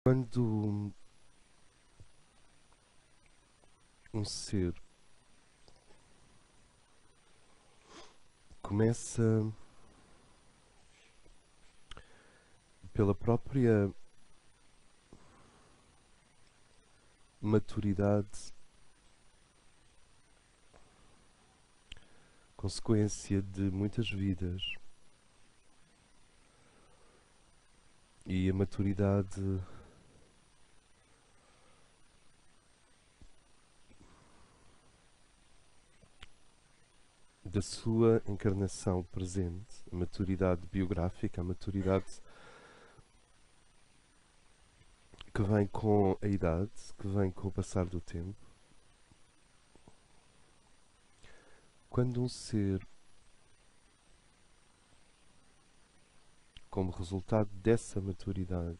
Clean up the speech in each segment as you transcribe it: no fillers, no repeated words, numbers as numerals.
Quando um ser começa pela própria maturidade, consequência de muitas vidas, e a maturidade da sua encarnação presente, a maturidade biográfica, a maturidade que vem com a idade, que vem com o passar do tempo. Quando um ser, como resultado dessa maturidade,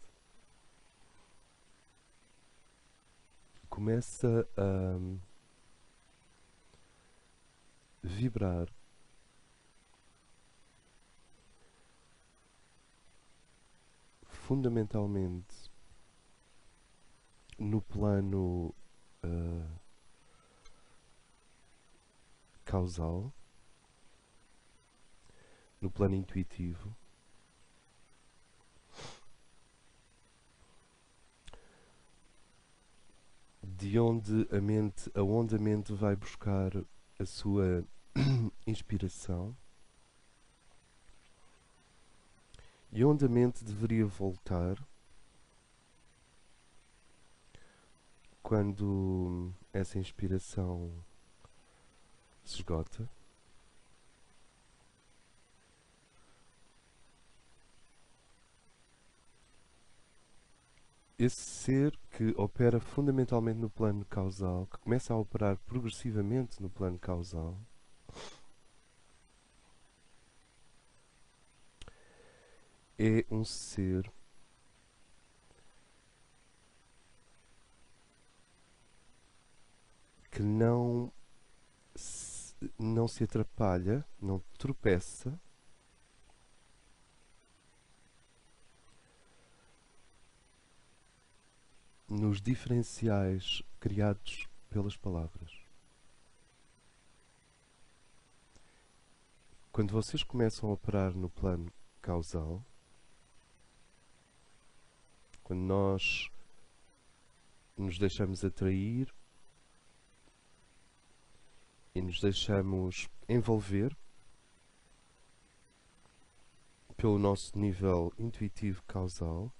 começa a vibrar fundamentalmente no plano causal, no plano intuitivo, aonde a mente vai buscar a sua inspiração e onde a mente deveria voltar quando essa inspiração se esgota. Esse ser que opera fundamentalmente no plano causal, que começa a operar progressivamente no plano causal, é um ser que não se atrapalha, não tropeça nos diferenciais criados pelas palavras. Quando vocês começam a operar no plano causal, quando nós nos deixamos atrair e nos deixamos envolver pelo nosso nível intuitivo causal,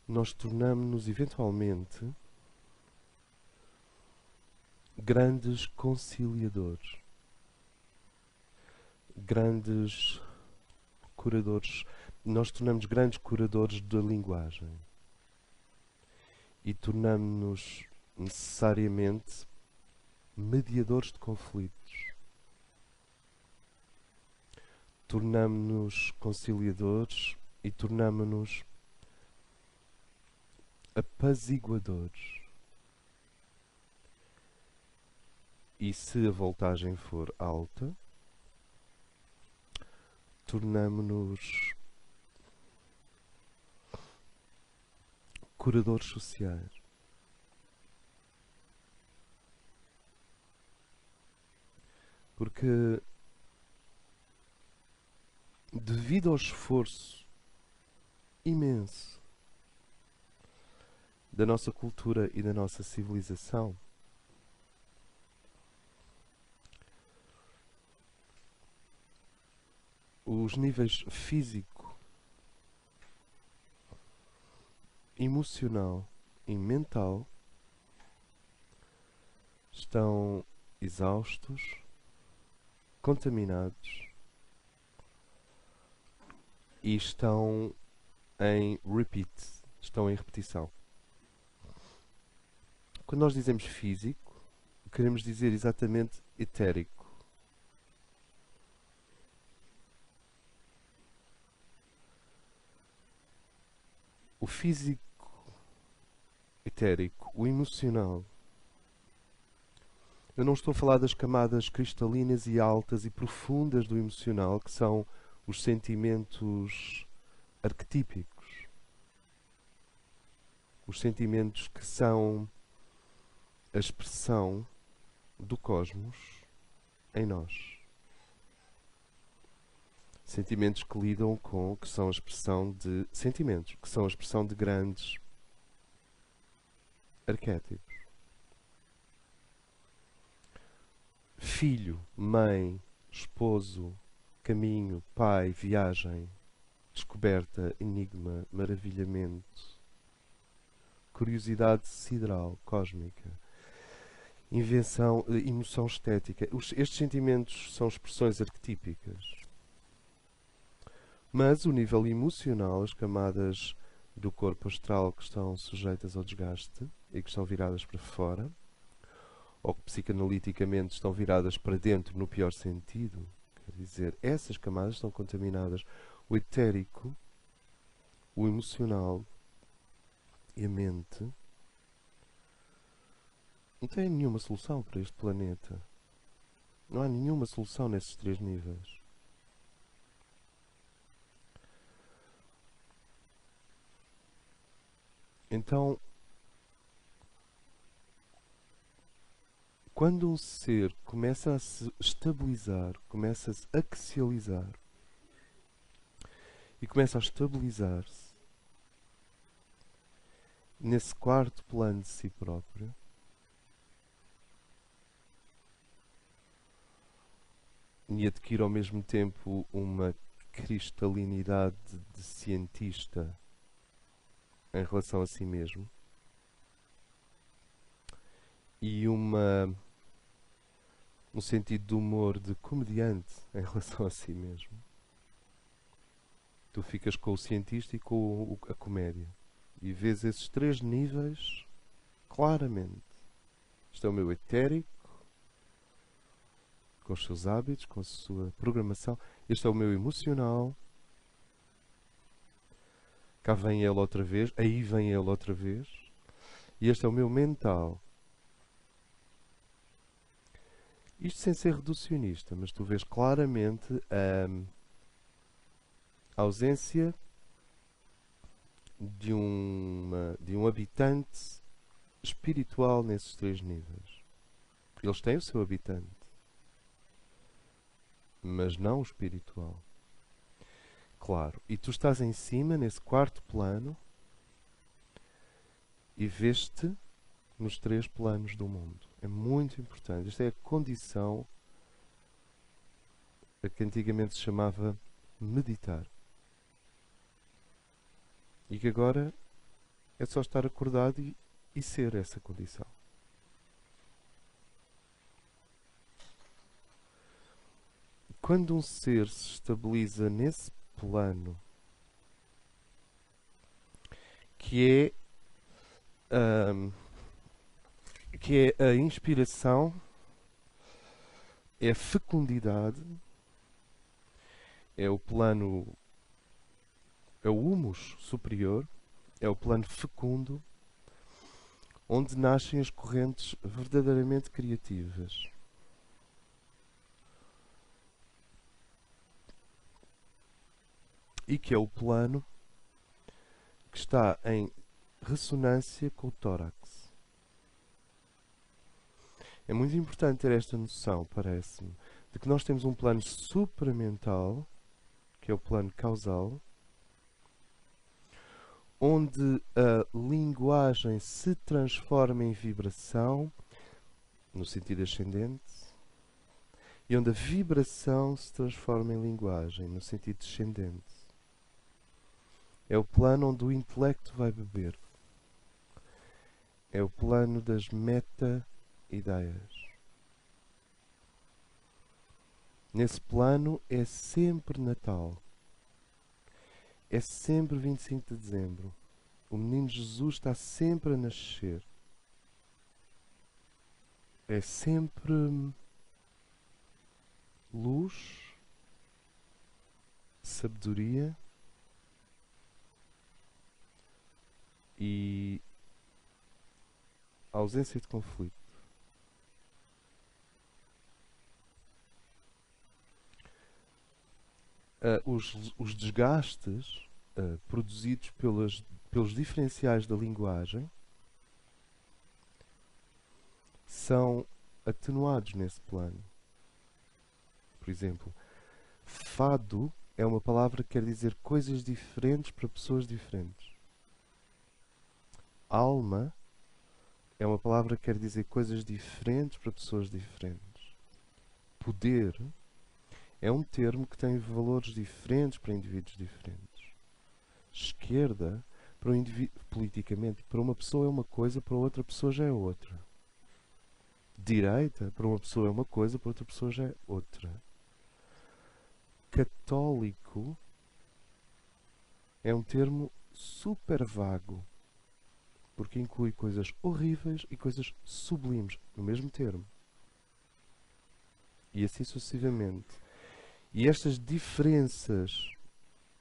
nós tornamos-nos eventualmente grandes conciliadores, grandes curadores. Nós tornamos grandes curadores da linguagem e tornamos-nos necessariamente mediadores de conflitos. Tornamo-nos conciliadores e tornamo-nos apaziguadores. E se a voltagem for alta, tornamo-nos curadores sociais. Porque, devido ao esforço imenso da nossa cultura e da nossa civilização, os níveis físico, emocional e mental estão exaustos, contaminados e estão em repeat, estão em repetição. Quando nós dizemos físico, queremos dizer exatamente etérico. O físico etérico, o emocional. Eu não estou a falar das camadas cristalinas e altas e profundas do emocional, que são os sentimentos arquetípicos. Os sentimentos que são a expressão do cosmos em nós. Sentimentos que lidam com, que são a expressão de sentimentos, que são a expressão de grandes arquétipos. Filho, mãe, esposo, caminho, pai, viagem, descoberta, enigma, maravilhamento, curiosidade sideral, cósmica, invenção, emoção estética. Estes sentimentos são expressões arquetípicas. Mas o nível emocional, as camadas do corpo astral que estão sujeitas ao desgaste e que estão viradas para fora, ou que psicanaliticamente estão viradas para dentro no pior sentido, quer dizer, essas camadas estão contaminadas. O etérico, o emocional e a mente não têm nenhuma solução para este planeta. Não há nenhuma solução nesses três níveis. Então, quando um ser começa a se estabilizar, começa a se axializar e começa a estabilizar-se nesse quarto plano de si próprio, e adquire ao mesmo tempo uma cristalinidade de cientista em relação a si mesmo e um sentido de humor de comediante em relação a si mesmo. Tu ficas com o cientista e com a comédia e vês esses três níveis claramente. Este é o meu etérico, com os seus hábitos, com a sua programação. Este é o meu emocional. Cá vem ele outra vez, aí vem ele outra vez. E este é o meu mental. Isto sem ser reducionista, mas tu vês claramente a ausência de um habitante espiritual nesses três níveis. Eles têm o seu habitante, mas não o espiritual. Claro, e tu estás em cima, nesse quarto plano, e vês-te nos três planos do mundo. É muito importante. Esta é a condição a que antigamente se chamava meditar. E que agora é só estar acordado e ser essa condição. Quando um ser se estabiliza nesse plano, que é a inspiração, é a fecundidade, é o plano, é o humus superior, é o plano fecundo, onde nascem as correntes verdadeiramente criativas. E que é o plano que está em ressonância com o tórax. É muito importante ter esta noção, parece-me, de que nós temos um plano supramental, que é o plano causal, onde a linguagem se transforma em vibração, no sentido ascendente, e onde a vibração se transforma em linguagem, no sentido descendente. É o plano onde o intelecto vai beber. É o plano das meta-ideias. Nesse plano é sempre Natal. É sempre 25 de dezembro. O menino Jesus está sempre a nascer. É sempre luz, sabedoria e ausência de conflito. Os desgastes produzidos pelos diferenciais da linguagem são atenuados nesse plano. Por exemplo, fado é uma palavra que quer dizer coisas diferentes para pessoas diferentes. Alma é uma palavra que quer dizer coisas diferentes para pessoas diferentes. Poder é um termo que tem valores diferentes para indivíduos diferentes. Esquerda, para um indivíduo, politicamente, para uma pessoa é uma coisa, para outra pessoa já é outra. Direita, para uma pessoa é uma coisa, para outra pessoa já é outra. Católico é um termo super vago, porque inclui coisas horríveis e coisas sublimes no mesmo termo. E assim sucessivamente. E estas diferenças,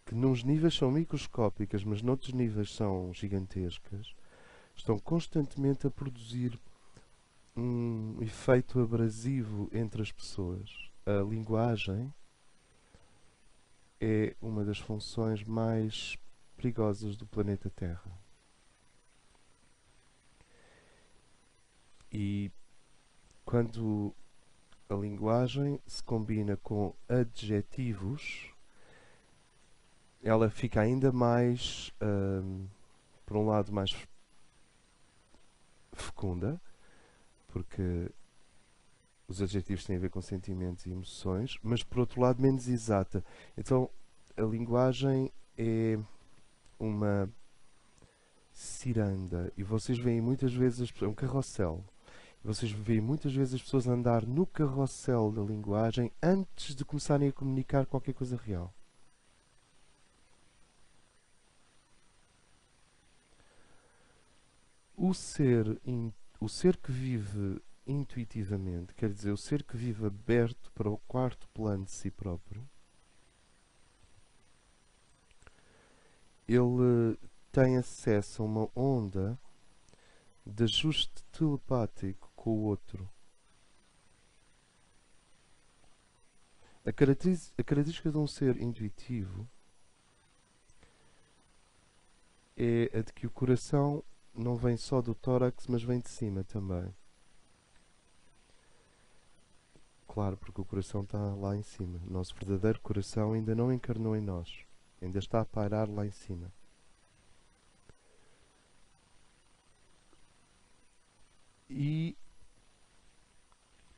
que nos níveis são microscópicas, mas noutros níveis são gigantescas, estão constantemente a produzir um efeito abrasivo entre as pessoas. A linguagem é uma das funções mais perigosas do planeta Terra. E quando a linguagem se combina com adjetivos, ela fica ainda mais, por um lado, mais fecunda, porque os adjetivos têm a ver com sentimentos e emoções, mas por outro lado menos exata. Então a linguagem é uma ciranda e vocês veem muitas vezes é um carrossel. Vocês veem muitas vezes as pessoas andar no carrossel da linguagem antes de começarem a comunicar qualquer coisa real. O ser que vive intuitivamente, quer dizer, o ser que vive aberto para o quarto plano de si próprio, ele tem acesso a uma onda de ajuste telepático com o outro. A característica de um ser intuitivo é a de que o coração não vem só do tórax, mas vem de cima também. Claro, porque o coração está lá em cima. O nosso verdadeiro coração ainda não encarnou em nós. Ainda está a pairar lá em cima. E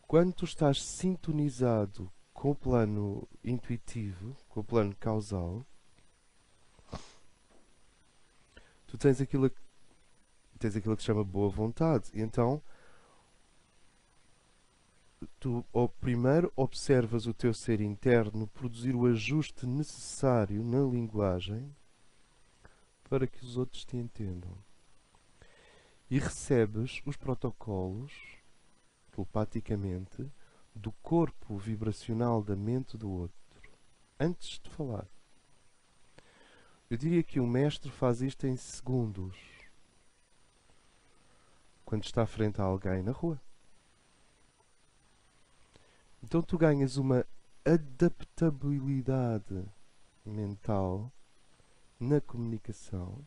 quando tu estás sintonizado com o plano intuitivo, com o plano causal, tu tens aquilo que se chama boa vontade. E então, tu primeiro observas o teu ser interno produzir o ajuste necessário na linguagem para que os outros te entendam. E recebes os protocolos, telepaticamente, do corpo vibracional da mente do outro, antes de falar. Eu diria que o mestre faz isto em segundos, quando está frente a alguém na rua. Então tu ganhas uma adaptabilidade mental na comunicação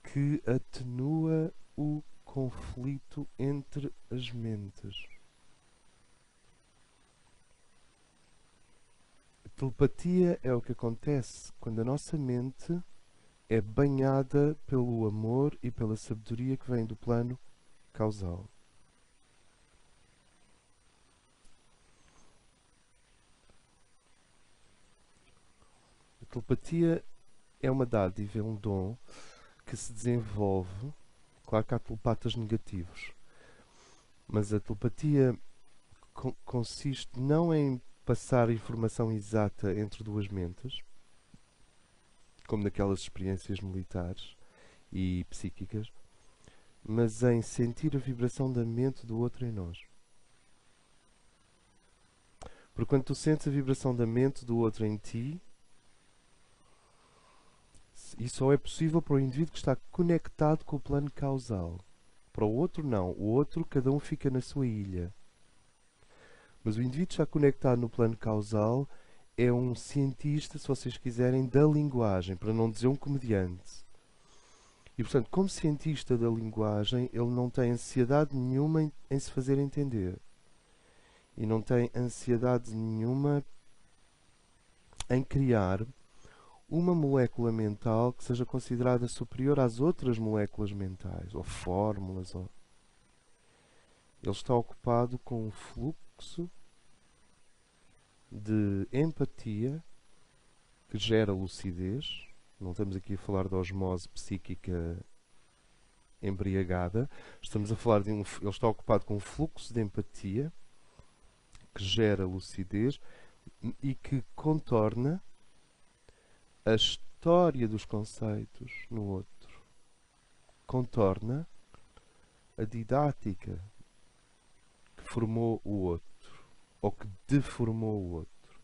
que atenua o conflito entre as mentes. A telepatia é o que acontece quando a nossa mente é banhada pelo amor e pela sabedoria que vem do plano causal. A telepatia é uma dádiva, é um dom que se desenvolve. Claro que há telepatas negativos, mas a telepatia consiste não em passar informação exata entre duas mentes, como naquelas experiências militares e psíquicas, mas em sentir a vibração da mente do outro em nós. Porque quando tu sentes a vibração da mente do outro em ti, isso só é possível para o indivíduo que está conectado com o plano causal. Para o outro, não. O outro, cada um fica na sua ilha. Mas o indivíduo que está conectado no plano causal é um cientista, se vocês quiserem, da linguagem, para não dizer um comediante. E, portanto, como cientista da linguagem, ele não tem ansiedade nenhuma em se fazer entender. E não tem ansiedade nenhuma em criar uma molécula mental que seja considerada superior às outras moléculas mentais, ou fórmulas. Ele está ocupado com um fluxo de empatia que gera lucidez. Não estamos aqui a falar de osmose psíquica embriagada. Estamos a falar de ele está ocupado com um fluxo de empatia que gera lucidez e que contorna a história dos conceitos no outro. Contorna a didática que formou o outro ou que deformou o outro.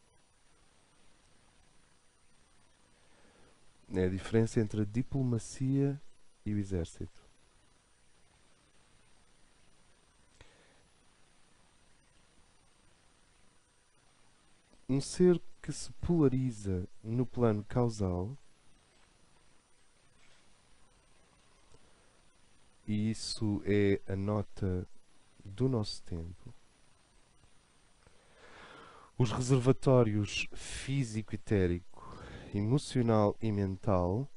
É a diferença entre a diplomacia e o exército. Um ser que se polariza no plano causal, e isso é a nota do nosso tempo. Os reservatórios físico, etérico, emocional e mental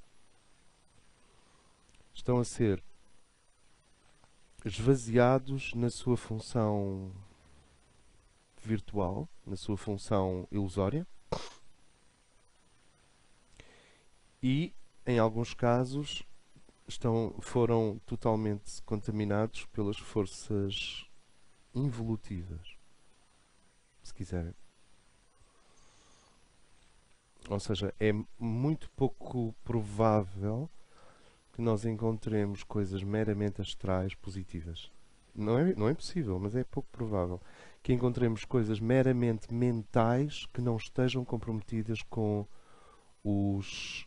estão a ser esvaziados na sua função virtual, na sua função ilusória, e, em alguns casos, foram totalmente contaminados pelas forças involutivas, se quiserem. Ou seja, é muito pouco provável que nós encontremos coisas meramente astrais positivas. Não é impossível, mas é pouco provável que encontremos coisas meramente mentais que não estejam comprometidas com os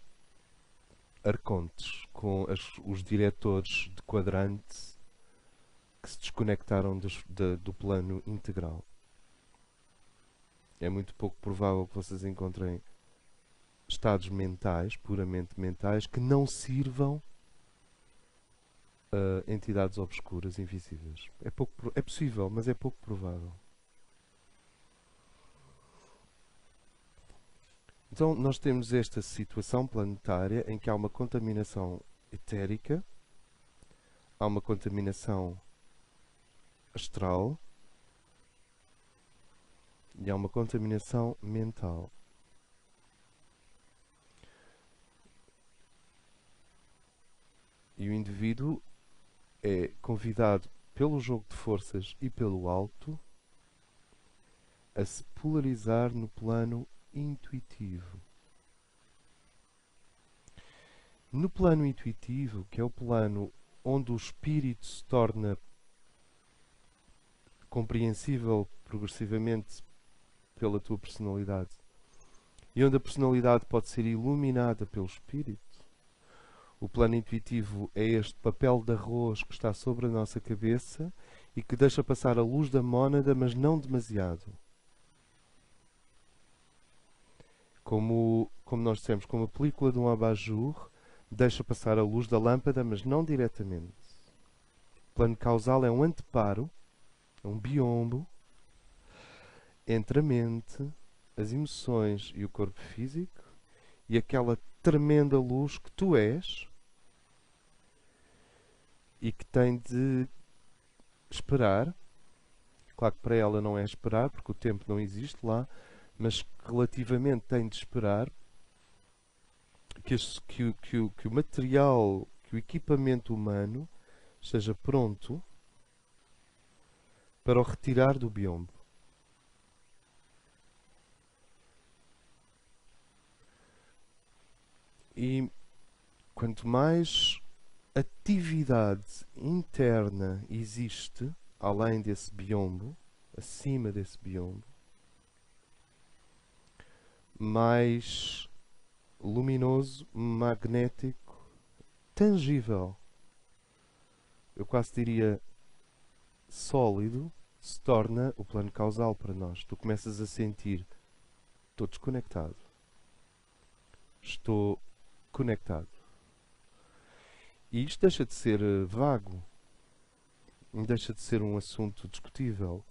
arcontes, com os diretores de quadrante que se desconectaram do plano integral. É muito pouco provável que vocês encontrem estados mentais, puramente mentais, que não sirvam a entidades obscuras, invisíveis. É possível, mas é pouco provável. Então, nós temos esta situação planetária em que há uma contaminação etérica, há uma contaminação astral e há uma contaminação mental. E o indivíduo é convidado pelo jogo de forças e pelo alto a se polarizar no plano intuitivo. No plano intuitivo, que é o plano onde o espírito se torna compreensível progressivamente pela tua personalidade e onde a personalidade pode ser iluminada pelo espírito, o plano intuitivo é este papel de arroz que está sobre a nossa cabeça e que deixa passar a luz da mónada, mas não demasiado. Como nós dissemos, como a película de um abajur, deixa passar a luz da lâmpada, mas não diretamente. O plano causal é um anteparo, é um biombo entre a mente, as emoções e o corpo físico e aquela tremenda luz que tu és e que tem de esperar. Claro que para ela não é esperar, porque o tempo não existe lá, mas relativamente tem de esperar que o material, que o equipamento humano esteja pronto para o retirar do biombo. E quanto mais atividade interna existe, além desse biombo, acima desse biombo, mais luminoso, magnético, tangível, eu quase diria sólido, se torna o plano causal para nós. Tu começas a sentir Estou desconectado. Estou conectado. E isto deixa de ser vago. Deixa de ser um assunto discutível.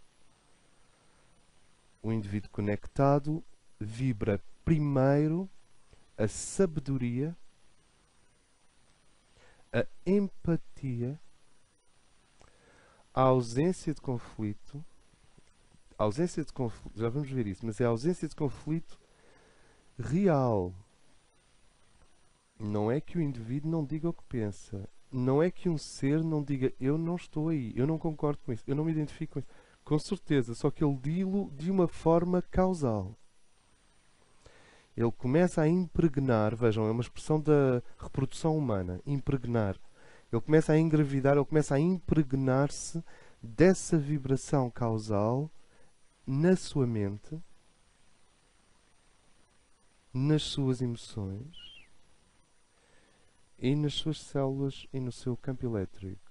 O indivíduo conectado vibra primeiro a sabedoria, a empatia, a ausência de conflito. A ausência de conflito, já vamos ver isso, mas é a ausência de conflito real. Não é que o indivíduo não diga o que pensa. Não é que um ser não diga eu não estou aí, eu não concordo com isso, eu não me identifico com isso. Com certeza, só que ele dilo de uma forma causal. Ele começa a impregnar, vejam, é uma expressão da reprodução humana, impregnar. Ele começa a engravidar, ele começa a impregnar-se dessa vibração causal na sua mente, nas suas emoções e nas suas células e no seu campo elétrico.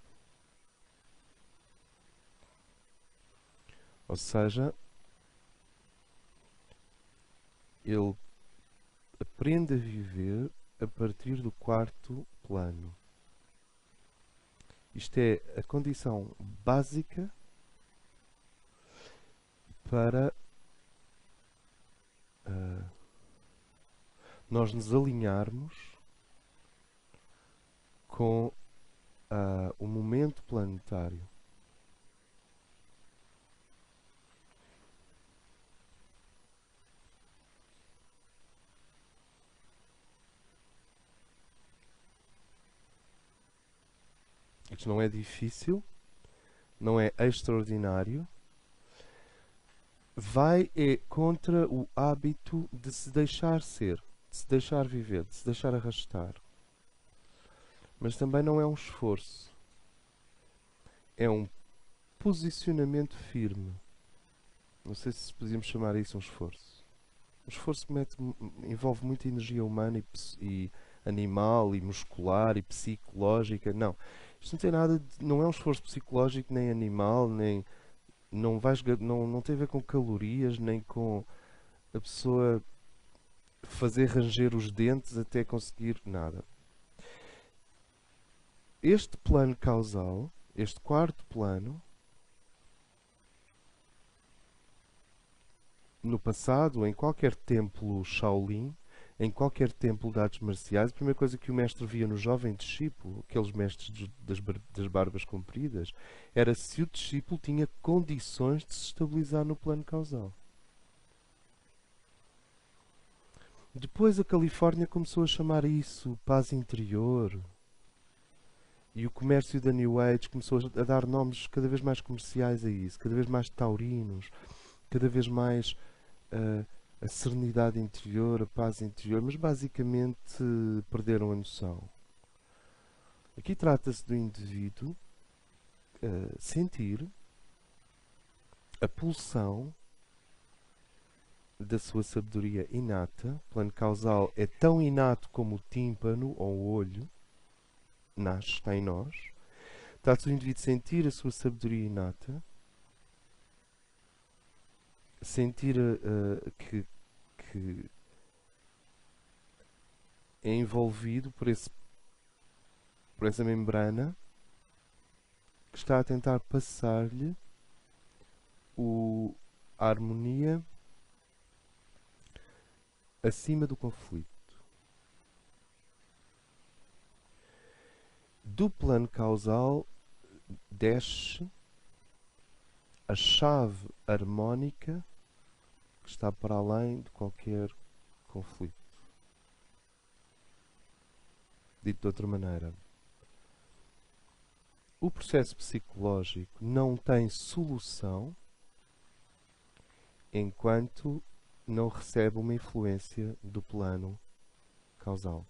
Ou seja, ele aprende a viver a partir do quarto plano. Isto é a condição básica para nós nos alinharmos com o momento planetário. Isto não é difícil, não é extraordinário. Vai contra o hábito de se deixar ser, de se deixar viver, de se deixar arrastar. Mas também não é um esforço. É um posicionamento firme. Não sei se podíamos chamar isso um esforço. O esforço envolve muita energia humana e animal e muscular e psicológica. Não. Isto não tem nada não é um esforço psicológico, nem animal, nem não tem a ver com calorias, nem com a pessoa fazer ranger os dentes até conseguir nada. Este plano causal, este quarto plano, no passado, em qualquer templo Shaolin, em qualquer templo de artes marciais, a primeira coisa que o mestre via no jovem discípulo, aqueles mestres das barbas compridas, era se o discípulo tinha condições de se estabilizar no plano causal. Depois a Califórnia começou a chamar isso paz interior. E o comércio da New Age começou a dar nomes cada vez mais comerciais a isso, cada vez mais taurinos, cada vez mais a serenidade interior, a paz interior, mas basicamente perderam a noção. Aqui trata-se do indivíduo sentir a pulsão da sua sabedoria inata. O plano causal é tão inato como o tímpano ou o olho, nasce, está em nós. Trata-se do indivíduo sentir a sua sabedoria inata, sentir que é envolvido por essa membrana que está a tentar passar-lhe a harmonia acima do conflito. Do plano causal desce a chave harmónica que está para além de qualquer conflito. Dito de outra maneira, o processo psicológico não tem solução enquanto não recebe uma influência do plano causal,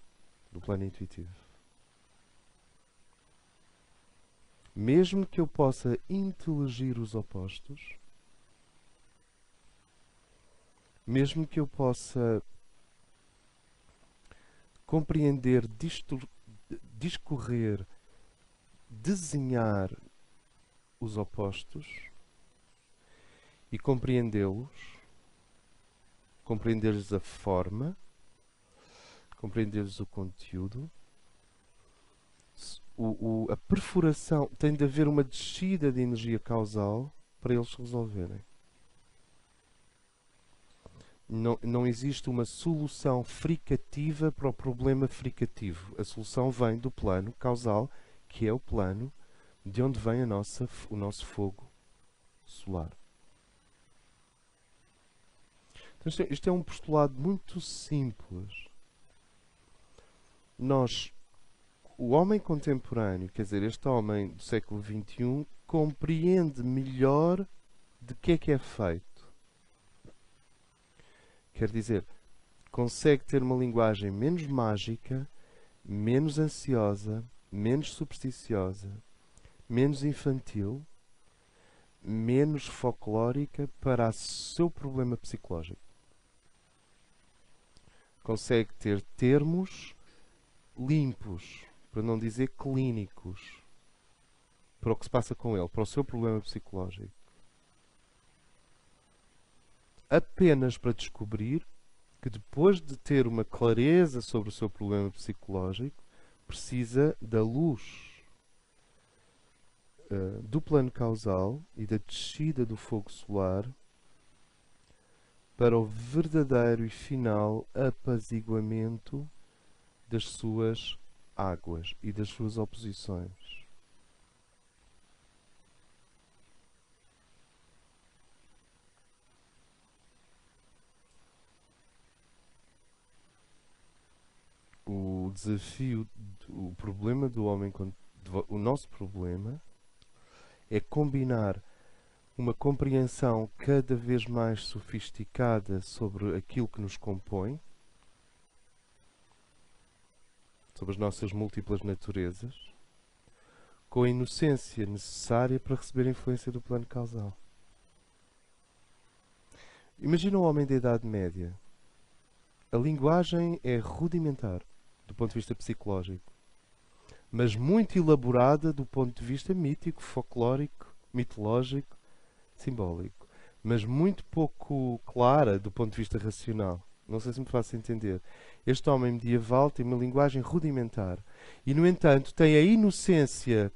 do plano intuitivo. Mesmo que eu possa inteligir os opostos, mesmo que eu possa compreender, discorrer, desenhar os opostos e compreendê-los compreender-lhes a forma, compreender-lhes o conteúdo. A perfuração, tem de haver uma descida de energia causal para eles resolverem. Não existe uma solução fricativa para o problema fricativo. A solução vem do plano causal, que é o plano de onde vem o nosso fogo solar. Então, isto é um postulado muito simples. O homem contemporâneo, quer dizer, este homem do século XXI, compreende melhor de que é feito. Quer dizer, consegue ter uma linguagem menos mágica, menos ansiosa, menos supersticiosa, menos infantil, menos folclórica para o seu problema psicológico. Consegue ter termos limpos, para não dizer clínicos, para o que se passa com ele, para o seu problema psicológico. Apenas para descobrir que depois de ter uma clareza sobre o seu problema psicológico, precisa da luz do plano causal e da descida do fogo solar para o verdadeiro e final apaziguamento das suas águas e das suas oposições. O desafio, o problema do homem, o nosso problema é combinar uma compreensão cada vez mais sofisticada sobre aquilo que nos compõe, sobre as nossas múltiplas naturezas, com a inocência necessária para receber a influência do plano causal. Imagina um homem da Idade Média. A linguagem é rudimentar do ponto de vista psicológico, mas muito elaborada do ponto de vista mítico, folclórico, mitológico, simbólico, mas muito pouco clara do ponto de vista racional. Não sei se me faço entender. Este homem medieval tem uma linguagem rudimentar e, no entanto, tem a inocência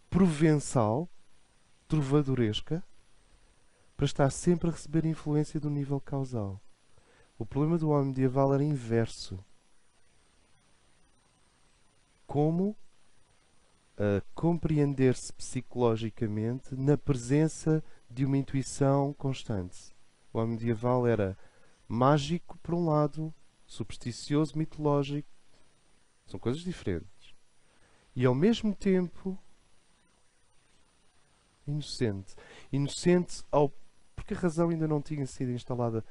provençal, trovadoresca, para estar sempre a receber influência do nível causal. O problema do homem medieval era inverso. Como compreender-se psicologicamente na presença de uma intuição constante. O homem medieval era mágico por um lado, supersticioso, mitológico. São coisas diferentes. E ao mesmo tempo inocente. Inocente porque a razão ainda não tinha sido instalada.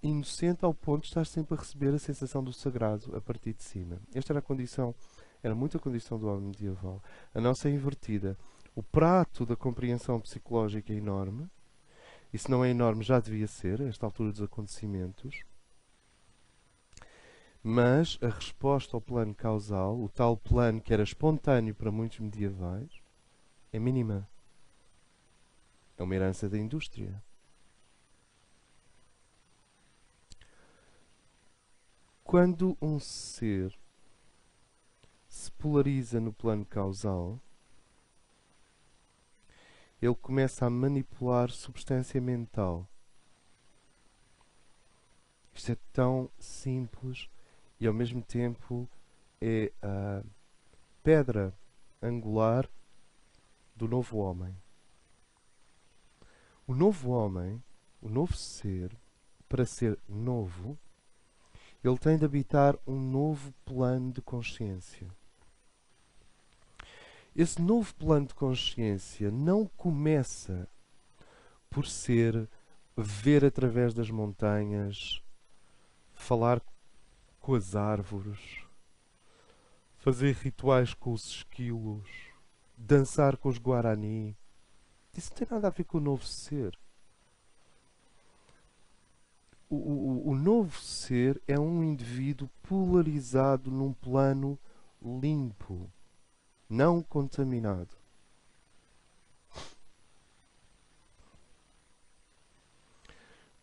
Inocente ao ponto de estar sempre a receber a sensação do sagrado a partir de cima. Esta era a condição, era muito a condição do homem medieval. A nossa é invertida. O prato da compreensão psicológica é enorme. E se não é enorme, já devia ser, a esta altura dos acontecimentos. Mas a resposta ao plano causal, o tal plano que era espontâneo para muitos medievais, é mínima. É uma herança da indústria. Quando um ser se polariza no plano causal, ele começa a manipular substância mental. Isto é tão simples e ao mesmo tempo é a pedra angular do novo homem. O novo homem, o novo ser, para ser novo, ele tem de habitar um novo plano de consciência. Esse novo plano de consciência não começa por ser ver através das montanhas, falar com as árvores, fazer rituais com os esquilos, dançar com os guarani. Isso não tem nada a ver com o novo ser. O novo ser é um indivíduo polarizado num plano limpo, não contaminado.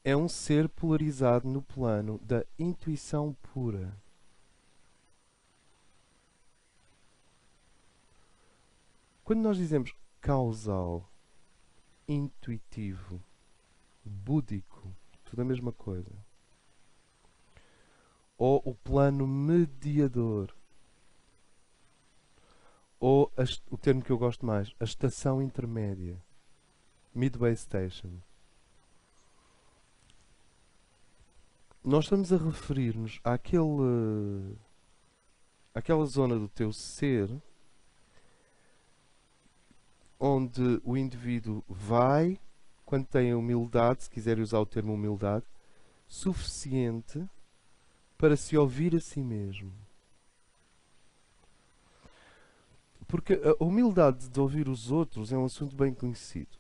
é um ser polarizado no plano da intuição pura. Quando nós dizemos causal, intuitivo, búdico, tudo a mesma coisa. Ou o plano mediador. Ou o termo que eu gosto mais, a estação intermédia. Midway Station. Nós estamos a referir-nos àquela zona do teu ser onde o indivíduo vai, quando tem a humildade, se quiser usar o termo humildade, suficiente para se ouvir a si mesmo. Porque a humildade de ouvir os outros é um assunto bem conhecido.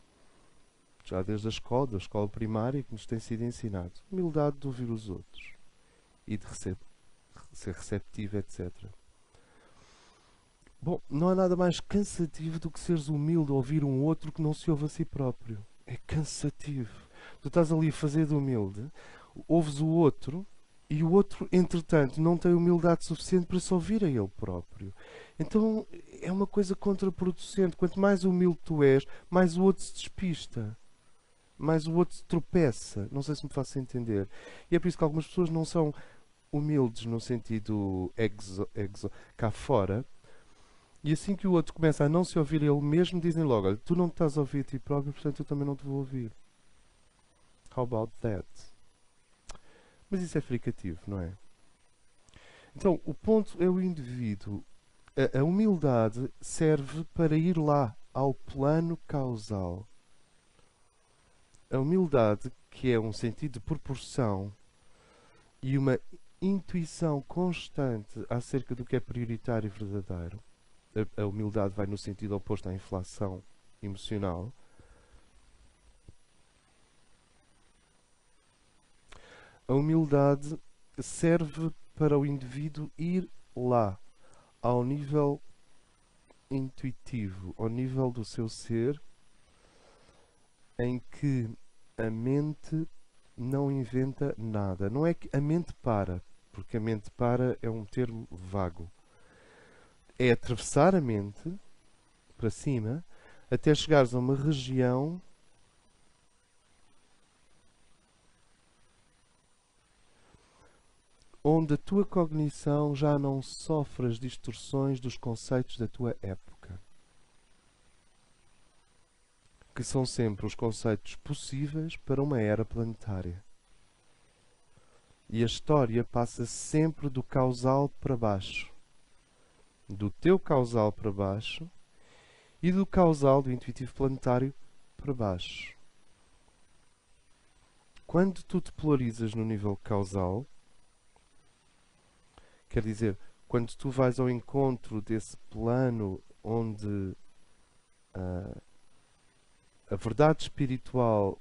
Já desde a escola primária, que nos tem sido ensinado. Humildade de ouvir os outros. E de ser receptivo, etc. Bom, não há nada mais cansativo do que seres humilde a ouvir um outro que não se ouve a si próprio. É cansativo. Tu estás ali a fazer de humilde, ouves o outro e o outro, entretanto, não tem humildade suficiente para se ouvir a ele próprio. Então é uma coisa contraproducente. Quanto mais humilde tu és, mais o outro se despista. Mais o outro se tropeça. Não sei se me faço entender. E é por isso que algumas pessoas não são humildes no sentido cá fora. E assim que o outro começa a não se ouvir a ele mesmo, dizem logo: olha, tu não te estás a ouvir a ti próprio, portanto eu também não te vou ouvir. How about that? Mas isso é fricativo, não é? Então, o ponto é o indivíduo. A humildade serve para ir lá, ao plano causal. A humildade, que é um sentido de proporção e uma intuição constante acerca do que é prioritário e verdadeiro. A humildade vai no sentido oposto à inflação emocional. A humildade serve para o indivíduo ir lá, ao nível intuitivo, ao nível do seu ser, em que a mente não inventa nada. Não é que a mente para, porque a mente para é um termo vago. É atravessar a mente para cima até chegares a uma região onde a tua cognição já não sofre as distorções dos conceitos da tua época, que são sempre os conceitos possíveis para uma era planetária. E a história passa sempre do causal para baixo, do teu causal para baixo e do causal do intuitivo planetário para baixo. Quando tu te polarizas no nível causal, quer dizer, quando tu vais ao encontro desse plano onde a verdade espiritual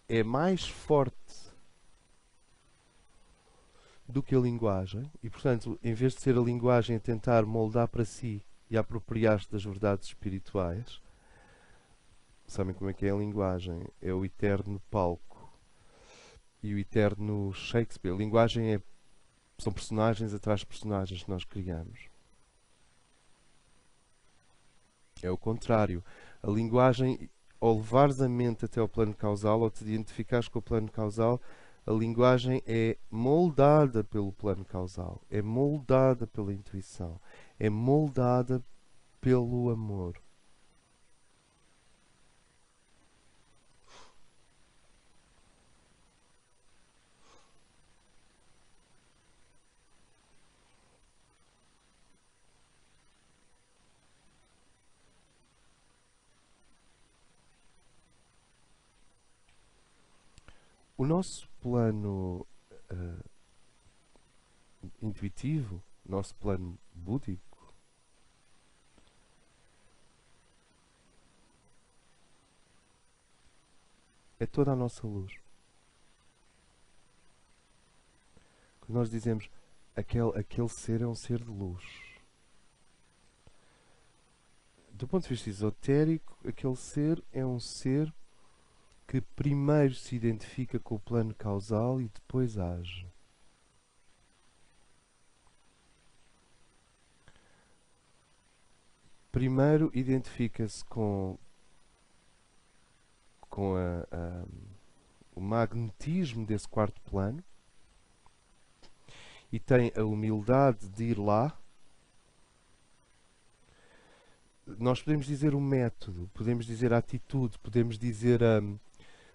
é mais forte do que a linguagem, e portanto, em vez de ser a linguagem a tentar moldar para si e a apropriar-se das verdades espirituais, sabem como é que é a linguagem? É o eterno palco e o eterno Shakespeare. A linguagem são personagens atrás de personagens que nós criamos. É o contrário. A linguagem, ao levares a mente até ao plano causal, ou te identificares com o plano causal, a linguagem é moldada pelo plano causal, é moldada pela intuição, é moldada pelo amor. O nosso plano intuitivo, nosso plano búdico, é toda a nossa luz. Quando nós dizemos aquele ser é um ser de luz, do ponto de vista esotérico, aquele ser é um ser que primeiro se identifica com o plano causal e depois age. Primeiro identifica-se com o magnetismo desse quarto plano e tem a humildade de ir lá. Nós podemos dizer o método, podemos dizer a atitude, podemos dizer,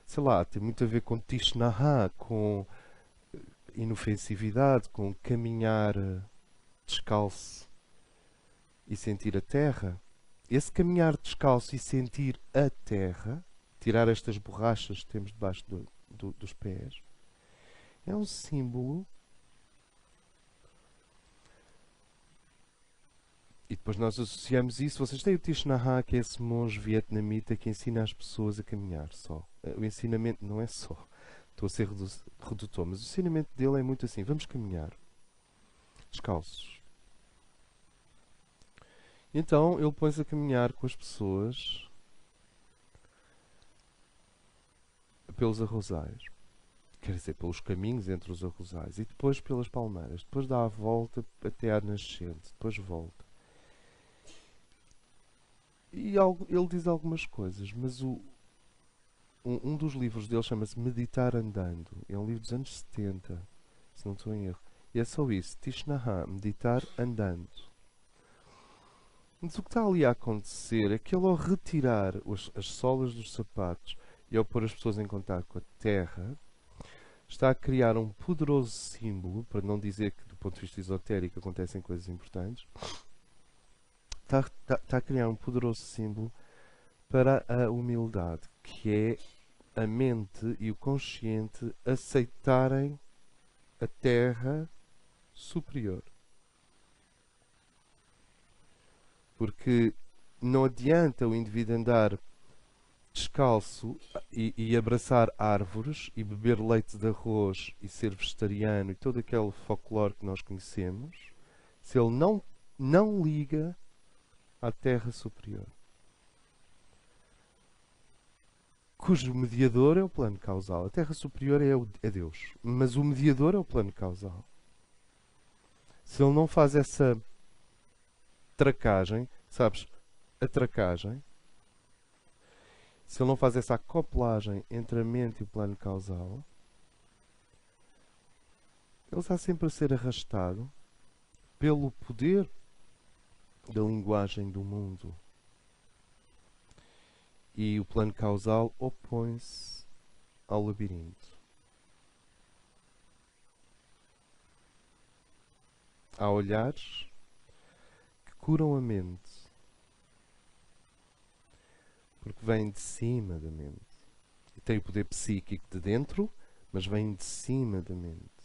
sei lá, tem muito a ver com Tishnaha, com inofensividade, com caminhar descalço e sentir a terra. Esse caminhar descalço e sentir a terra, tirar estas borrachas que temos debaixo dos pés, é um símbolo. E depois nós associamos isso. Vocês têm o Thich Nhat Hanh, que é esse monge vietnamita que ensina as pessoas a caminhar só. O ensinamento não é só. Estou a ser redutor, mas o ensinamento dele é muito assim. Vamos caminhar. Descalços. Então ele põe-se a caminhar com as pessoas pelos arrozais. Quer dizer, pelos caminhos entre os arrozais. E depois pelas palmeiras. Depois dá a volta até à nascente. Depois volta. E ele diz algumas coisas, mas um dos livros dele chama-se Meditar Andando. É um livro dos anos 70, se não estou em erro. E é só isso, Thich Nhat Hanh, Meditar Andando. Mas o que está ali a acontecer é que ele, ao retirar as solas dos sapatos e ao pôr as pessoas em contato com a terra, está a criar um poderoso símbolo, para não dizer que do ponto de vista esotérico acontecem coisas importantes, está a criar um poderoso símbolo para a humildade, que é a mente e o consciente aceitarem a terra superior. Porque não adianta o indivíduo andar descalço e abraçar árvores e beber leite de arroz e ser vegetariano e todo aquele folclore que nós conhecemos, se ele não liga à terra superior, cujo mediador é o plano causal. A terra superior é Deus, mas o mediador é o plano causal. Se ele não faz essa tracagem, sabes, a tracagem, se ele não faz essa acoplagem entre a mente e o plano causal, ele está sempre a ser arrastado pelo poder da linguagem do mundo. E o plano causal opõe-se ao labirinto. Há olhares que curam a mente, porque vêm de cima da mente. E tem o poder psíquico de dentro, mas vêm de cima da mente.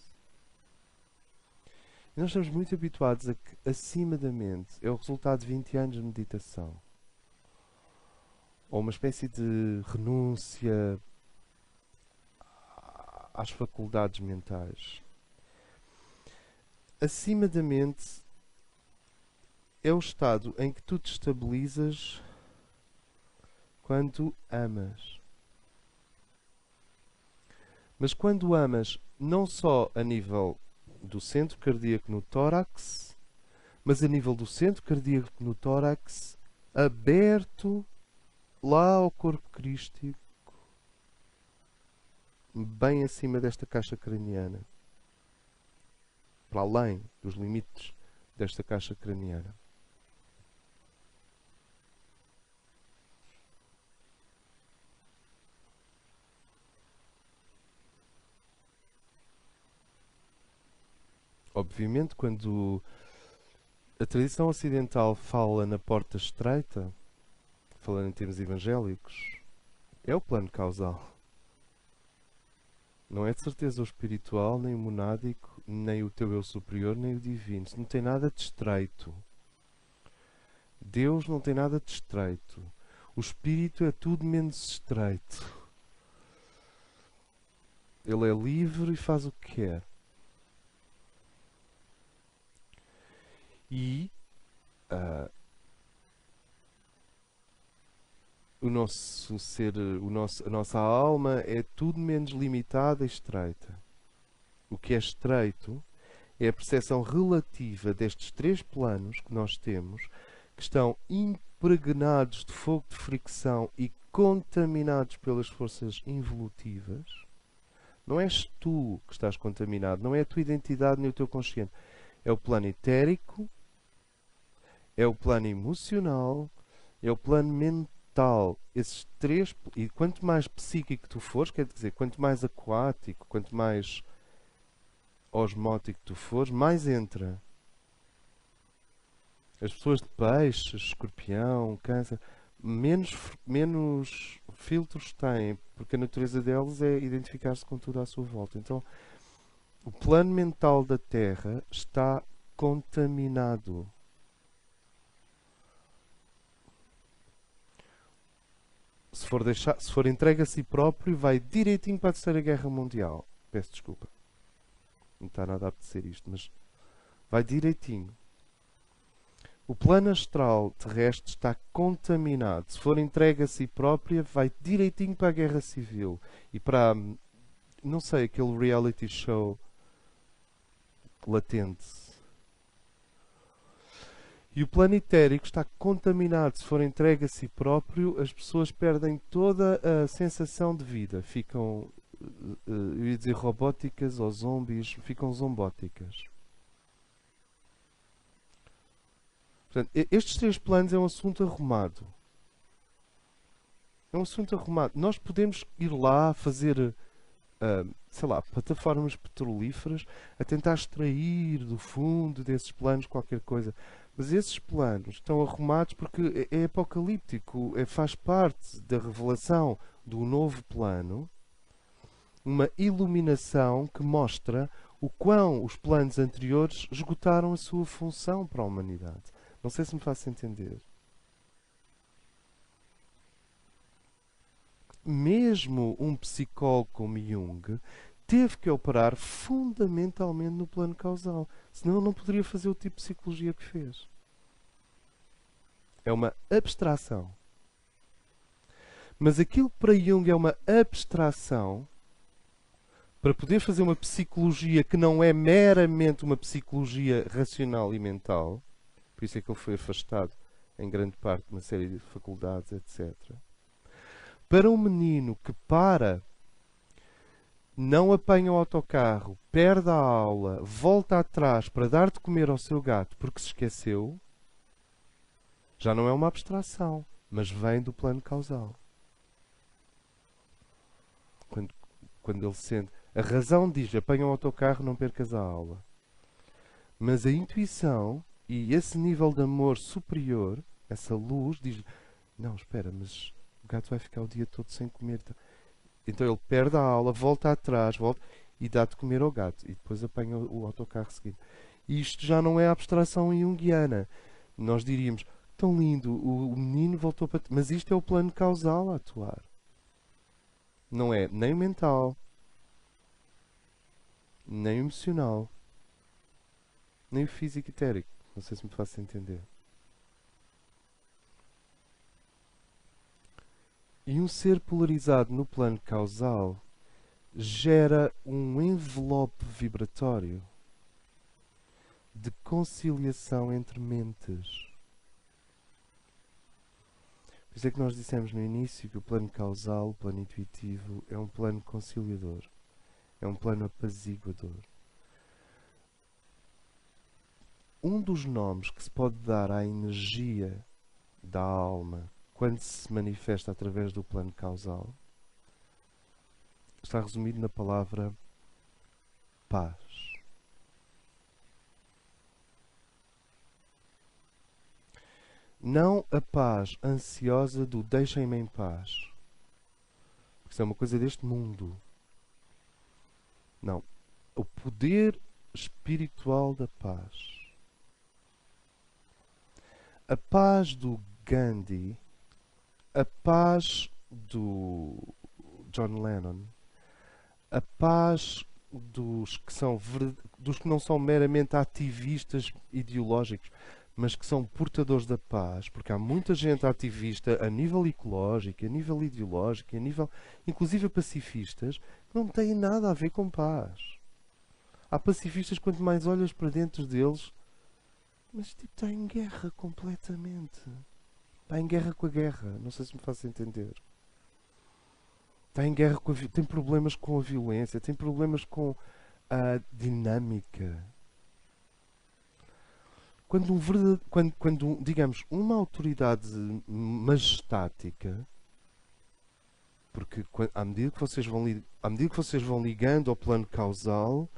E nós estamos muito habituados a que acima da mente é o resultado de 20 anos de meditação. Ou uma espécie de renúncia às faculdades mentais. Acima da mente é o estado em que tu te estabilizas quando amas. Mas quando amas não só a nível do centro cardíaco no tórax, mas a nível do centro cardíaco no tórax aberto lá ao corpo crístico, bem acima desta caixa craniana, para além dos limites desta caixa craniana. Obviamente, quando a tradição ocidental fala na porta estreita, falando em termos evangélicos, é o plano causal. Não é de certeza o espiritual, nem o monádico, nem o teu eu superior, nem o divino. Isso não tem nada de estreito. Deus não tem nada de estreito. O espírito é tudo menos estreito. Ele é livre e faz o que quer. E o nosso ser, a nossa alma é tudo menos limitada e estreita. O que é estreito é a percepção relativa destes três planos que nós temos, que estão impregnados de fogo de fricção e contaminados pelas forças involutivas. Não és tu que estás contaminado, não é a tua identidade nem o teu consciente. É o plano etérico, é o plano emocional, é o plano mental. Esses três, e quanto mais psíquico tu fores, quer dizer, quanto mais aquático, quanto mais osmótico tu fores, mais entra. As pessoas de peixe, escorpião, câncer, menos filtros têm, porque a natureza delas é identificar-se com tudo à sua volta. Então, o plano mental da Terra está contaminado. Se for entregue a si próprio, vai direitinho para a Terceira Guerra Mundial. Peço desculpa. Não está nada a apetecer isto, mas vai direitinho. O plano astral terrestre está contaminado. Se for entregue a si própria, vai direitinho para a guerra civil. E para, não sei, aquele reality show latente. E o plano etérico está contaminado. Se for entregue a si próprio, as pessoas perdem toda a sensação de vida. Ficam, eu ia dizer robóticas ou zombies, ficam zombóticas. Portanto, estes três planos é um assunto arrumado. É um assunto arrumado. Nós podemos ir lá fazer, sei lá, plataformas petrolíferas a tentar extrair do fundo desses planos qualquer coisa. Mas esses planos estão arrumados porque é apocalíptico, faz parte da revelação do novo plano, uma iluminação que mostra o quão os planos anteriores esgotaram a sua função para a humanidade. Não sei se me faço entender. Mesmo um psicólogo como Jung teve que operar fundamentalmente no plano causal. Senão ele não poderia fazer o tipo de psicologia que fez. É uma abstração. Mas aquilo que para Jung é uma abstração, para poder fazer uma psicologia que não é meramente uma psicologia racional e mental, por isso é que ele foi afastado em grande parte de uma série de faculdades, etc. Para um menino que não apanha o autocarro, perde a aula, volta atrás para dar de comer ao seu gato porque se esqueceu, já não é uma abstração, mas vem do plano causal. Quando ele sente... A razão diz, apanha o autocarro, não percas a aula. Mas a intuição e esse nível de amor superior, essa luz, diz, não, espera, mas o gato vai ficar o dia todo sem comer. Então ele perde a aula, volta atrás, e dá de comer ao gato. E depois apanha o autocarro seguinte. E isto já não é abstração junguiana. Nós diríamos, tão lindo, o menino voltou para... Mas isto é o plano causal a atuar. Não é nem mental, nem emocional, nem o físico etérico. Não sei se me faço entender. E um ser polarizado no plano causal gera um envelope vibratório de conciliação entre mentes. Por isso é que nós dissemos no início que o plano causal, o plano intuitivo, é um plano conciliador. É um plano apaziguador. Um dos nomes que se pode dar à energia da alma quando se manifesta através do plano causal está resumido na palavra paz. Não a paz ansiosa do deixem-me em paz. Isso é uma coisa deste mundo. Não. O poder espiritual da paz. A paz do Gandhi, a paz do John Lennon, a paz dos que não são meramente ativistas ideológicos, mas que são portadores da paz, porque há muita gente ativista a nível ecológico, a nível ideológico, a nível inclusive pacifistas, que não têm nada a ver com paz. Há pacifistas, quanto mais olhas para dentro deles, mas tipo, está em guerra completamente. Está em guerra com a guerra. Não sei se me faço entender. Está em guerra com tem problemas com a violência, tem problemas com a dinâmica. Quando digamos, uma autoridade majestática, porque à medida que vocês vão ligando ao plano causal,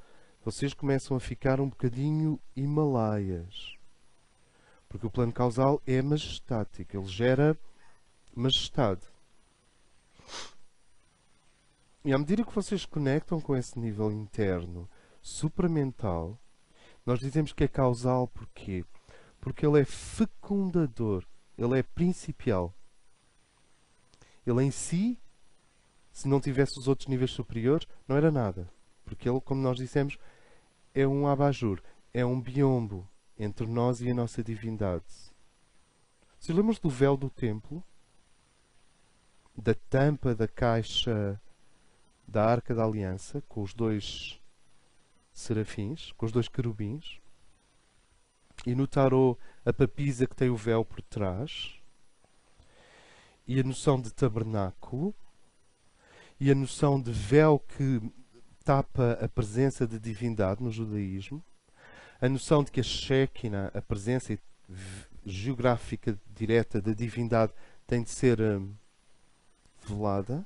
vocês começam a ficar um bocadinho himalaias. Porque o plano causal é majestático, ele gera majestade. E à medida que vocês conectam com esse nível interno, supramental, nós dizemos que é causal porquê? Porque ele é fecundador, ele é principial. Ele em si, se não tivesse os outros níveis superiores, não era nada. Porque ele, como nós dissemos, é um abajur, é um biombo entre nós e a nossa divindade. Se lembram-se do véu do templo? Da tampa da caixa da Arca da Aliança, com os dois serafins, com os dois querubins? E no tarô, a papisa que tem o véu por trás, e a noção de tabernáculo, e a noção de véu que tapa a presença da divindade no judaísmo, a noção de que a Shekinah, a presença geográfica direta da divindade, tem de ser velada,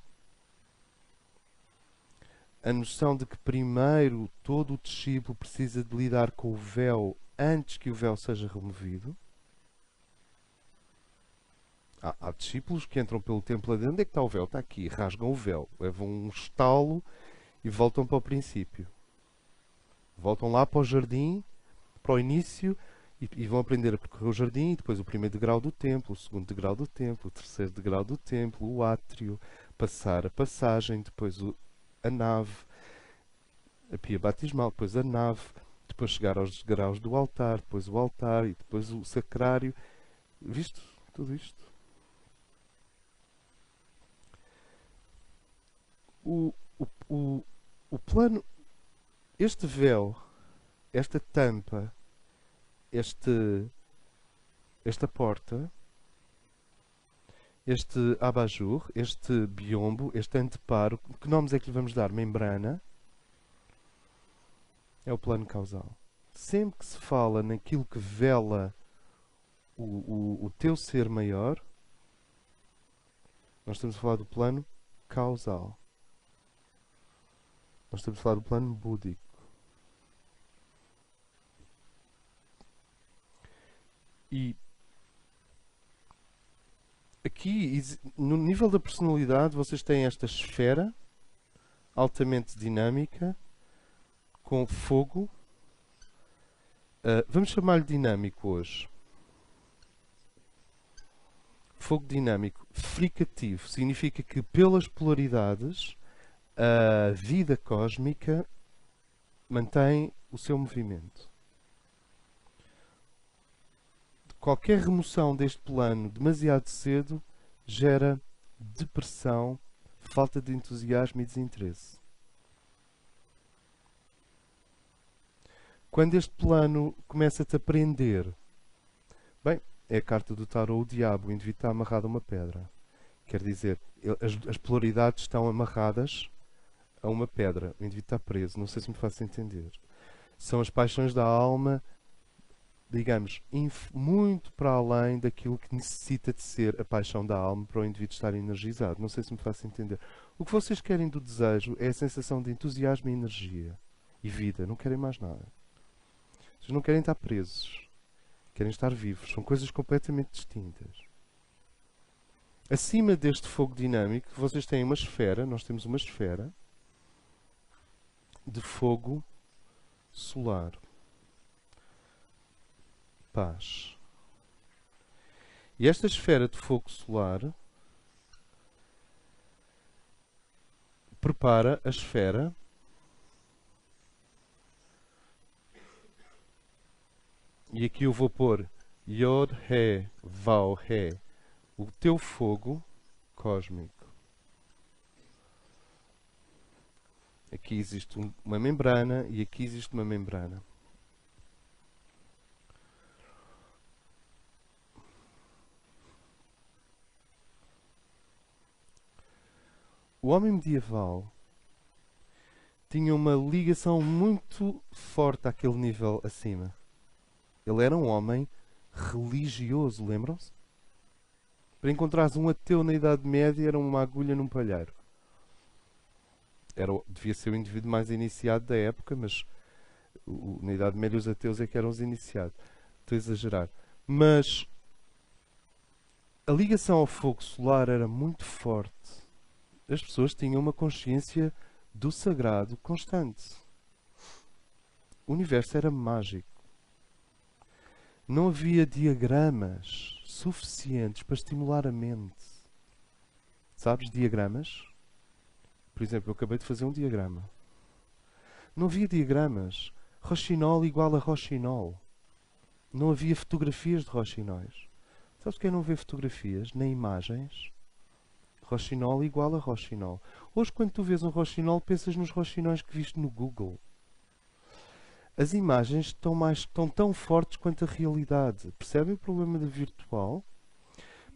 a noção de que primeiro todo o discípulo precisa de lidar com o véu antes que o véu seja removido. Há discípulos que entram pelo templo lá. Onde é que está o véu? Está aqui. Rasgam o véu. Levam um estalo e voltam para o princípio. Voltam lá para o jardim, para o início, e vão aprender a percorrer o jardim, e depois o primeiro degrau do templo, o segundo degrau do templo, o terceiro degrau do templo, o átrio, passar a passagem, depois a nave, a pia batismal, depois a nave, depois chegar aos degraus do altar, depois o altar e depois o sacrário. Visto tudo isto? O, o plano, este véu, esta tampa, esta porta, este abajur, este biombo, este anteparo, que nomes é que lhe vamos dar? Membrana, é o plano causal. Sempre que se fala naquilo que vela o teu ser maior, nós estamos a falar do plano causal. Nós estamos a falar do plano búdico. E aqui, no nível da personalidade, vocês têm esta esfera altamente dinâmica, com fogo. Vamos chamar-lhe dinâmico hoje. Fogo dinâmico. Fricativo. Significa que pelas polaridades, a vida cósmica mantém o seu movimento. Qualquer remoção deste plano demasiado cedo gera depressão, falta de entusiasmo e desinteresse. Quando este plano começa-te a prender, bem, é a carta do tarô, o diabo, o indivíduo está amarrado a uma pedra. Quer dizer, as polaridades estão amarradas a uma pedra. O indivíduo está preso. Não sei se me faço entender. São as paixões da alma, digamos, muito para além daquilo que necessita de ser a paixão da alma para o indivíduo estar energizado. Não sei se me faço entender. O que vocês querem do desejo é a sensação de entusiasmo e energia. E vida. Não querem mais nada. Vocês não querem estar presos. Querem estar vivos. São coisas completamente distintas. Acima deste fogo dinâmico, vocês têm uma esfera, nós temos uma esfera de fogo solar. Paz. E esta esfera de fogo solar prepara a esfera e aqui eu vou pôr Yod, He, Vau, He. O teu fogo cósmico. Aqui existe uma membrana e aqui existe uma membrana. O homem medieval tinha uma ligação muito forte àquele nível acima. Ele era um homem religioso, lembram-se? Para encontrares um ateu na Idade Média era uma agulha num palheiro. Devia ser o indivíduo mais iniciado da época, mas na Idade Média os ateus é que eram os iniciados. Estou a exagerar. Mas a ligação ao fogo solar era muito forte. As pessoas tinham uma consciência do sagrado constante. O universo era mágico. Não havia diagramas suficientes para estimular a mente. Sabes, diagramas? Por exemplo, eu acabei de fazer um diagrama. Não havia diagramas. Rochinol igual a Rochinol. Não havia fotografias de Rochinóis. Sabes quem não vê fotografias, nem imagens? Rochinol igual a Rochinol. Hoje, quando tu vês um Rochinol, pensas nos Rochinóis que viste no Google. As imagens estão tão fortes quanto a realidade. Percebem o problema do virtual?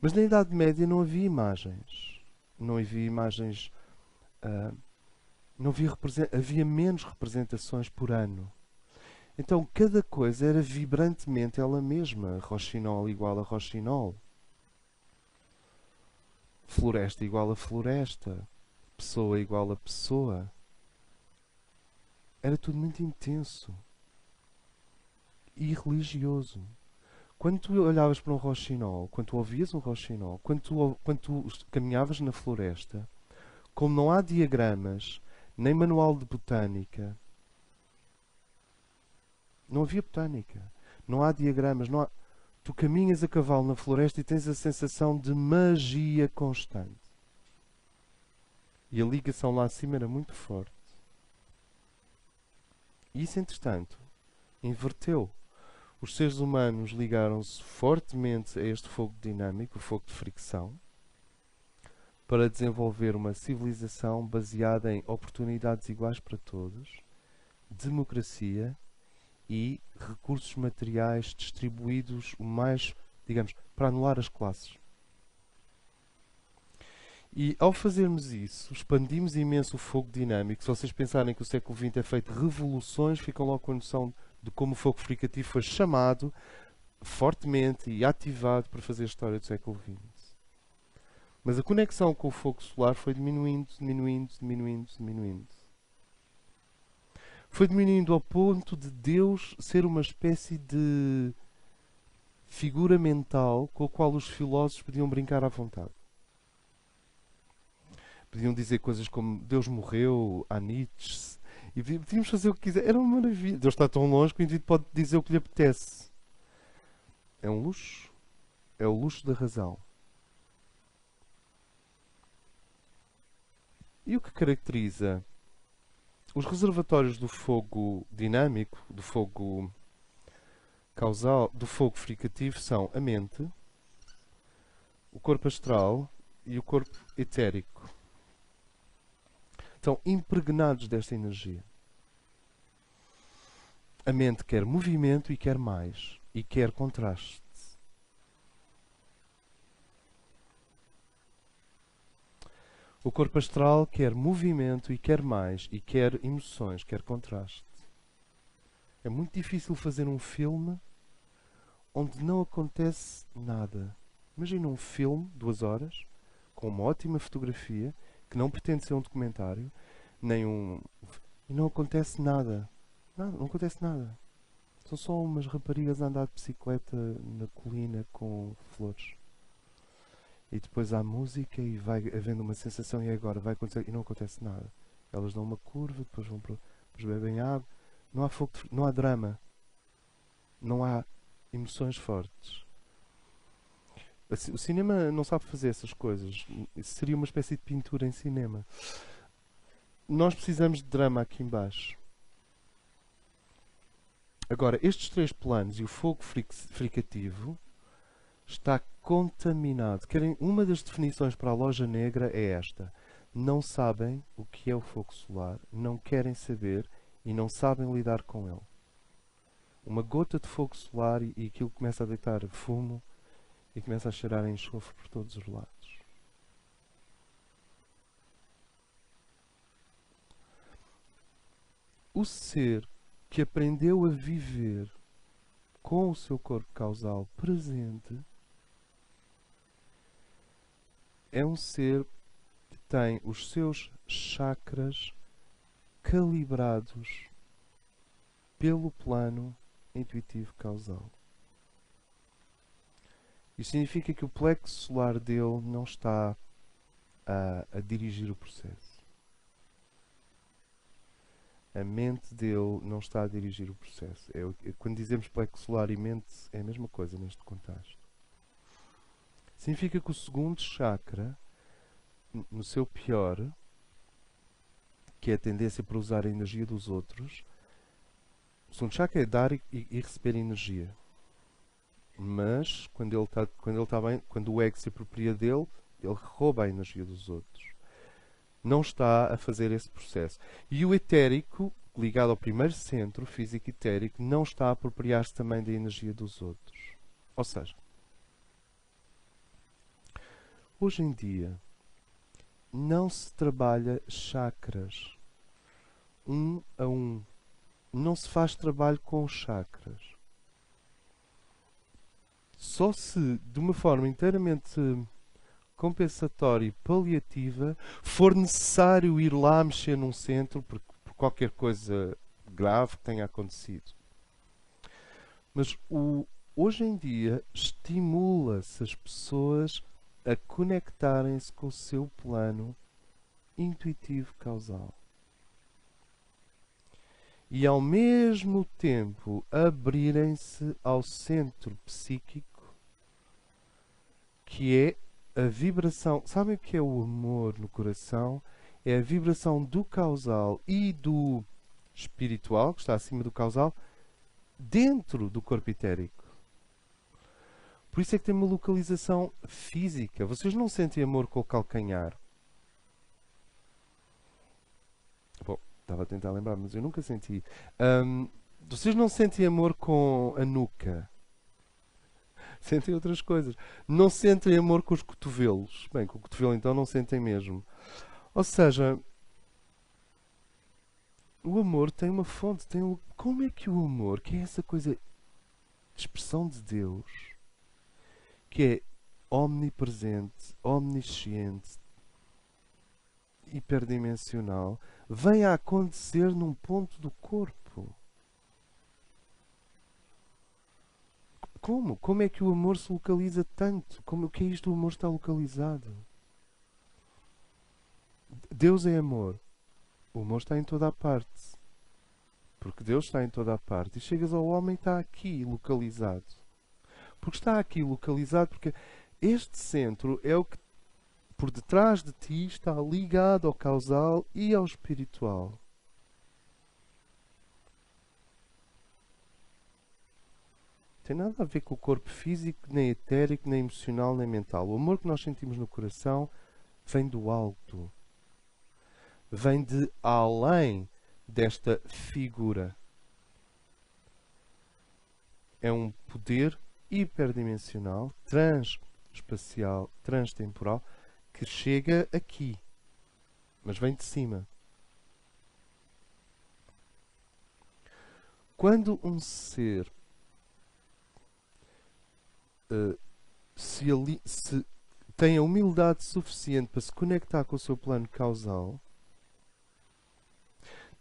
Mas na Idade Média não havia imagens. Não havia imagens. Havia menos representações por ano. Então cada coisa era vibrantemente ela mesma. Rochinol igual a Rochinol. Floresta igual a floresta. Pessoa igual a pessoa. Era tudo muito intenso. E religioso. Quando tu olhavas para um Rochinol, quando tu ouvias um Rochinol, quando tu caminhavas na floresta, como não há diagramas, nem manual de botânica, não havia botânica, não há diagramas, não há... Tu caminhas a cavalo na floresta e tens a sensação de magia constante. E a ligação lá acima era muito forte. E isso, entretanto, inverteu. Os seres humanos ligaram-se fortemente a este fogo dinâmico, o fogo de fricção, para desenvolver uma civilização baseada em oportunidades iguais para todos, democracia e recursos materiais distribuídos o mais, digamos, para anular as classes. E ao fazermos isso, expandimos imenso o fogo dinâmico. Se vocês pensarem que o século XX é feito de revoluções, ficam logo com a noção de como o fogo fricativo foi chamado fortemente e ativado para fazer a história do século XX. Mas a conexão com o fogo solar foi diminuindo. Foi diminuindo ao ponto de Deus ser uma espécie de figura mental com a qual os filósofos podiam brincar à vontade. Podiam dizer coisas como Deus morreu, há Nietzsche, e podíamos fazer o que quiser. Era uma maravilha. Deus está tão longe que o indivíduo pode dizer o que lhe apetece. É um luxo. É o luxo da razão. E o que caracteriza os reservatórios do fogo dinâmico, do fogo causal, do fogo fricativo são a mente, o corpo astral e o corpo etérico. Estão impregnados desta energia. A mente quer movimento e quer mais, e quer contraste. O corpo astral quer movimento e quer mais, e quer emoções, quer contraste. É muito difícil fazer um filme onde não acontece nada. Imagina um filme, 2 horas, com uma ótima fotografia, que não pretende ser um documentário, e não acontece nada. Não acontece nada. São só umas raparigas a andar de bicicleta na colina com flores. E depois há música e vai havendo uma sensação e agora vai acontecer e não acontece nada. Elas dão uma curva, depois bebem água. Não há fogo, não há drama. Não há emoções fortes. O cinema não sabe fazer essas coisas. Isso seria uma espécie de pintura em cinema. Nós precisamos de drama aqui embaixo. Agora, estes três planos e o fogo fricativo está contaminado. Uma das definições para a loja negra é esta. Não sabem o que é o fogo solar, não querem saber e não sabem lidar com ele. Uma gota de fogo solar e aquilo começa a deitar fumo e começa a cheirar a enxofre por todos os lados. O ser que aprendeu a viver com o seu corpo causal presente é um ser que tem os seus chakras calibrados pelo plano intuitivo causal. Isso significa que o plexo solar dele não está a dirigir o processo. A mente dele não está a dirigir o processo. Quando dizemos plexo solar e mente, é a mesma coisa neste contexto. Significa que o segundo chakra, no seu pior, que é a tendência para usar a energia dos outros, o segundo chakra é dar e receber energia. Mas, quando ele está bem, quando o ego se apropria dele, ele rouba a energia dos outros. Não está a fazer esse processo. E o etérico, ligado ao primeiro centro, físico etérico, não está a apropriar-se também da energia dos outros. Ou seja, hoje em dia, não se trabalha chakras um a um. Não se faz trabalho com chakras. Só se, de uma forma inteiramente compensatória e paliativa, for necessário ir lá mexer num centro por qualquer coisa grave que tenha acontecido. Mas hoje em dia estimula-se as pessoas a conectarem-se com o seu plano intuitivo causal. E ao mesmo tempo abrirem-se ao centro psíquico, que é a vibração. Sabem o que é o amor no coração? É a vibração do causal e do espiritual, que está acima do causal, dentro do corpo etérico. Por isso é que tem uma localização física. Vocês não sentem amor com o calcanhar. Bom, estava a tentar lembrar, mas eu nunca senti. Vocês não sentem amor com a nuca. Sentem outras coisas. Não sentem amor com os cotovelos. Bem, com o cotovelo então não sentem mesmo. Ou seja, o amor tem uma fonte. Como é que o amor, que é essa coisa de expressão de Deus, que é omnipresente, omnisciente, hiperdimensional, vem a acontecer num ponto do corpo? Como? Como é que o amor se localiza tanto? O que é isto? O amor está localizado. Deus é amor. O amor está em toda a parte. Porque Deus está em toda a parte. E chegas ao homem e está aqui localizado. Porque está aqui localizado porque este centro é o que por detrás de ti está ligado ao causal e ao espiritual. Tem nada a ver com o corpo físico, nem etérico, nem emocional, nem mental. O amor que nós sentimos no coração vem do alto. Vem de além desta figura. É um poder hiperdimensional, transespacial, transtemporal, que chega aqui, mas vem de cima. Quando um ser se tem a humildade suficiente para se conectar com o seu plano causal,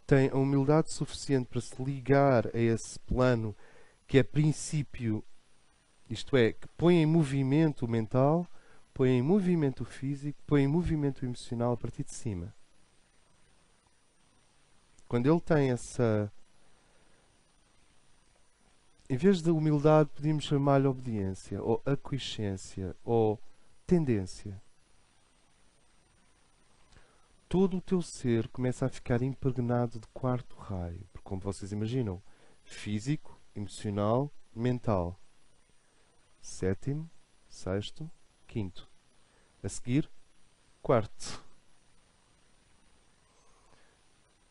tem a humildade suficiente para se ligar a esse plano que é princípio, isto é, que põe em movimento o mental, põe em movimento o físico, põe em movimento o emocional a partir de cima. Quando ele tem essa... Em vez de humildade, podíamos chamar-lhe obediência, ou aquiescência, ou tendência. Todo o teu ser começa a ficar impregnado de quarto raio. Porque, como vocês imaginam, físico, emocional, mental. Sétimo, sexto, quinto. A seguir, quarto.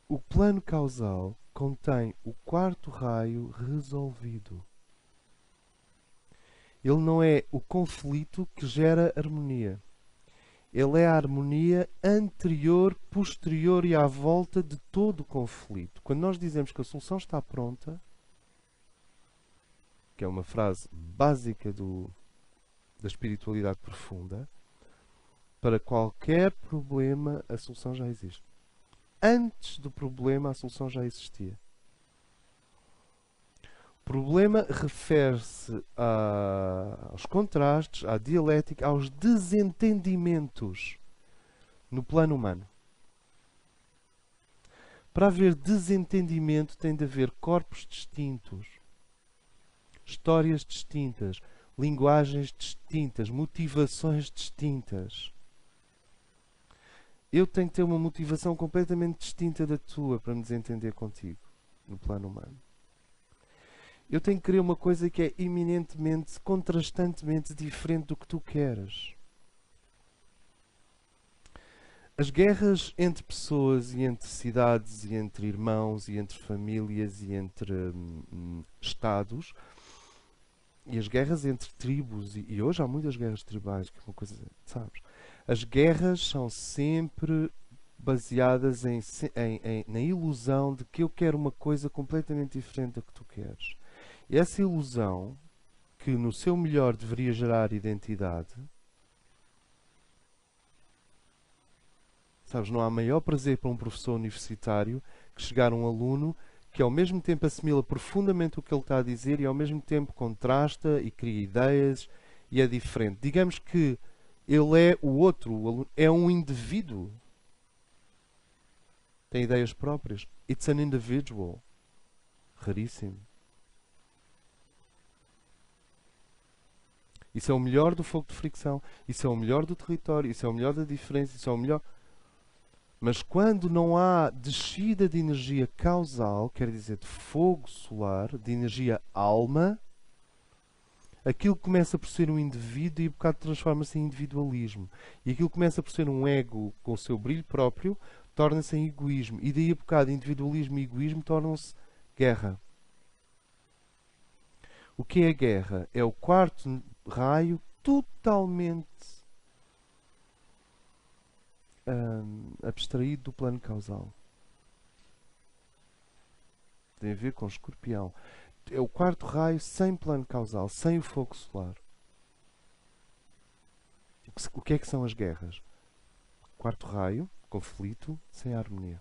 O plano causal contém o quarto raio resolvido. Ele não é o conflito que gera harmonia. Ele é a harmonia anterior, posterior e à volta de todo o conflito. Quando nós dizemos que a solução está pronta, que é uma frase básica da espiritualidade profunda, para qualquer problema a solução já existe. Antes do problema a solução já existia. O problema refere-se aos contrastes, à dialética, aos desentendimentos no plano humano. Para haver desentendimento tem de haver corpos distintos, histórias distintas, linguagens distintas, motivações distintas. Eu tenho que ter uma motivação completamente distinta da tua para me desentender contigo, no plano humano. Eu tenho que querer uma coisa que é eminentemente, contrastantemente diferente do que tu queres. As guerras entre pessoas e entre cidades e entre irmãos e entre famílias e entre estados, e as guerras entre tribos, e hoje há muitas guerras tribais, que é uma coisa, sabes? As guerras são sempre baseadas na ilusão de que eu quero uma coisa completamente diferente da que tu queres. E essa ilusão, que no seu melhor deveria gerar identidade, sabes, não há maior prazer para um professor universitário que chegar a um aluno que ao mesmo tempo assimila profundamente o que ele está a dizer e ao mesmo tempo contrasta e cria ideias e é diferente. Digamos que ele é o outro, o aluno é um indivíduo. Tem ideias próprias. It's an individual. Raríssimo. Isso é o melhor do fogo de fricção. Isso é o melhor do território. Isso é o melhor da diferença. Isso é o melhor... Mas quando não há descida de energia causal, quer dizer, de fogo solar, de energia alma, aquilo começa por ser um indivíduo e um bocado transforma-se em individualismo. E aquilo começa por ser um ego com o seu brilho próprio, torna-se em egoísmo. E daí a bocado individualismo e egoísmo tornam-se guerra. O que é a guerra? É o quarto raio totalmente abstraído do plano causal. Tem a ver com Escorpião. É o quarto raio sem plano causal, sem o fogo solar. O que é que são as guerras? Quarto raio, conflito, sem harmonia.